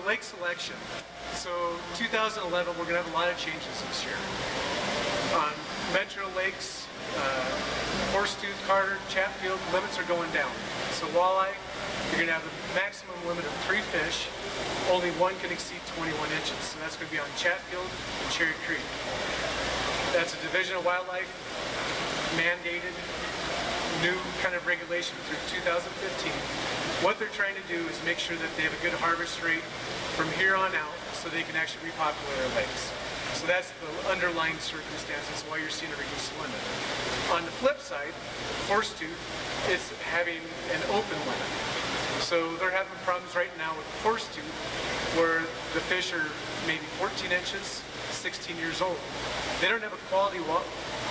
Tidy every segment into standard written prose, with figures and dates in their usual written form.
lake selection. So 2011, we're going to have a lot of changes this year. On metro lakes, Horsetooth, Carter, Chatfield, limits are going down. So walleye, you're going to have a maximum limit of 3 fish. Only one can exceed 21 inches. So that's going to be on Chatfield and Cherry Creek. That's a Division of Wildlife mandated new kind of regulation through 2015. What they're trying to do is make sure that they have a good harvest rate from here on out so they can actually repopulate our lakes. So that's the underlying circumstances why you're seeing a reduced limit. On the flip side, Horsetooth is having an open limit. So they're having problems right now with Horsetooth where the fish are maybe 14 inches, 16 years old. They don't have a quality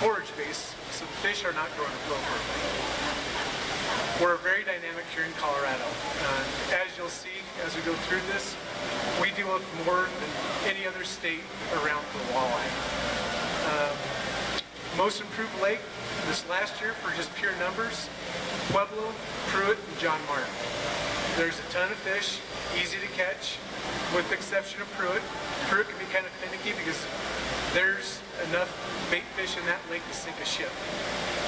forage base, so the fish are not growing appropriately. We're very dynamic here in Colorado. As you'll see as we go through this, we deal with more than any other state around for walleye. Most improved lake this last year for just pure numbers, Pueblo, Pruitt, and John Martin. There's a ton of fish, easy to catch, with the exception of Pruitt. Pruitt can be kind of finicky because there's enough bait fish in that lake to sink a ship.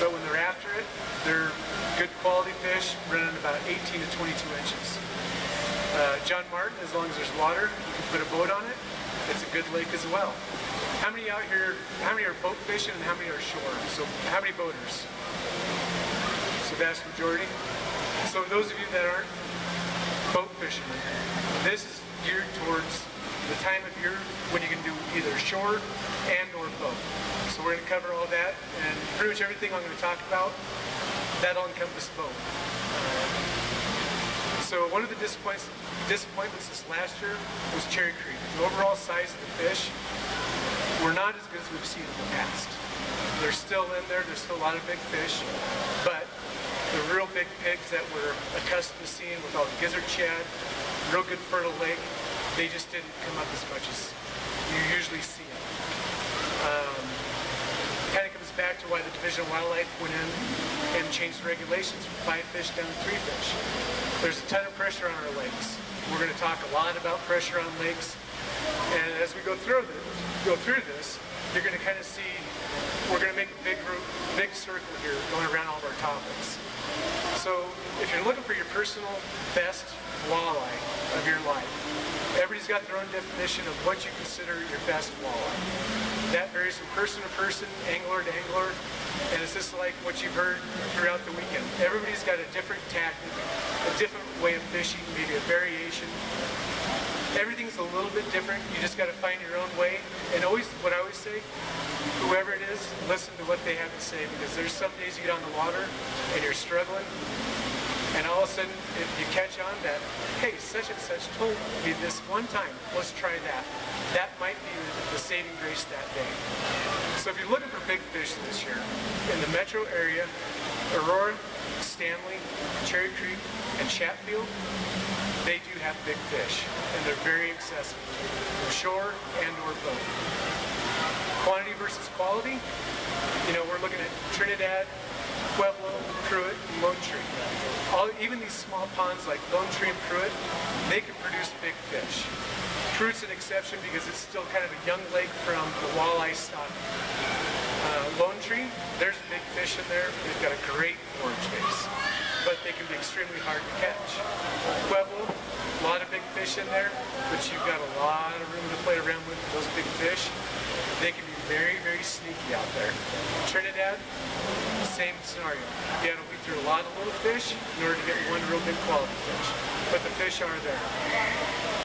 But when they're after it, they're good quality fish, running about 18 to 22 inches. John Martin, as long as there's water, you can put a boat on it. It's a good lake as well. How many out here, how many are boat fishing and how many are shore? So how many boaters? It's the vast majority. So those of you that aren't boat fishermen, this is geared towards the time of year when you can do either shore and or boat. So we're going to cover all that, and pretty much everything I'm going to talk about, that'll encompass both. So one of the disappointments this last year was Cherry Creek. The overall size of the fish were not as good as we've seen in the past. They're still in there, there's still a lot of big fish, but the real big pigs that we're accustomed to seeing with all the gizzard shad, real good fertile lake, they just didn't come up as much as you usually see them. Kind of comes back to why the Division of Wildlife went in and changed the regulations from 5 fish down to 3 fish. There's a ton of pressure on our lakes. We're going to talk a lot about pressure on lakes, and as we go through this, you're going to kind of see, we're going to make a big circle here going around all of our topics. So if you're looking for your personal best walleye of your life, everybody's got their own definition of what you consider your best walleye. That varies from person to person, angler to angler, and it's just like what you've heard throughout the weekend. Everybody's got a different tactic, a different way of fishing, maybe a variation. Everything's a little bit different. You just got to find your own way. And always, what I always say, whoever it is, listen to what they have to say, because there's some days you get on the water and you're struggling, and all of a sudden if you catch on that, hey, such and such told me this one time, let's try that. That might be the saving grace that day. So if you're looking for big fish this year, in the metro area, Aurora, Stanley, Cherry Creek, and Chatfield, they do have big fish, and they're very accessible, shore and or boat. Quantity versus quality, you know, we're looking at Trinidad, Pueblo, Pruitt, and Lone Tree. Even these small ponds like Lone Tree and Pruitt, they can produce big fish. Pruitt's an exception because it's still kind of a young lake from the walleye stock. Lone Tree, there's big fish in there. They've got a great forage base, but they can be extremely hard to catch. Pueblo, a lot of big fish in there, but you've got a lot of room to play around with those big fish. They can be very, very sneaky out there. Trinidad, same scenario. You got to weed through a lot of little fish in order to get one real big quality fish, but the fish are there.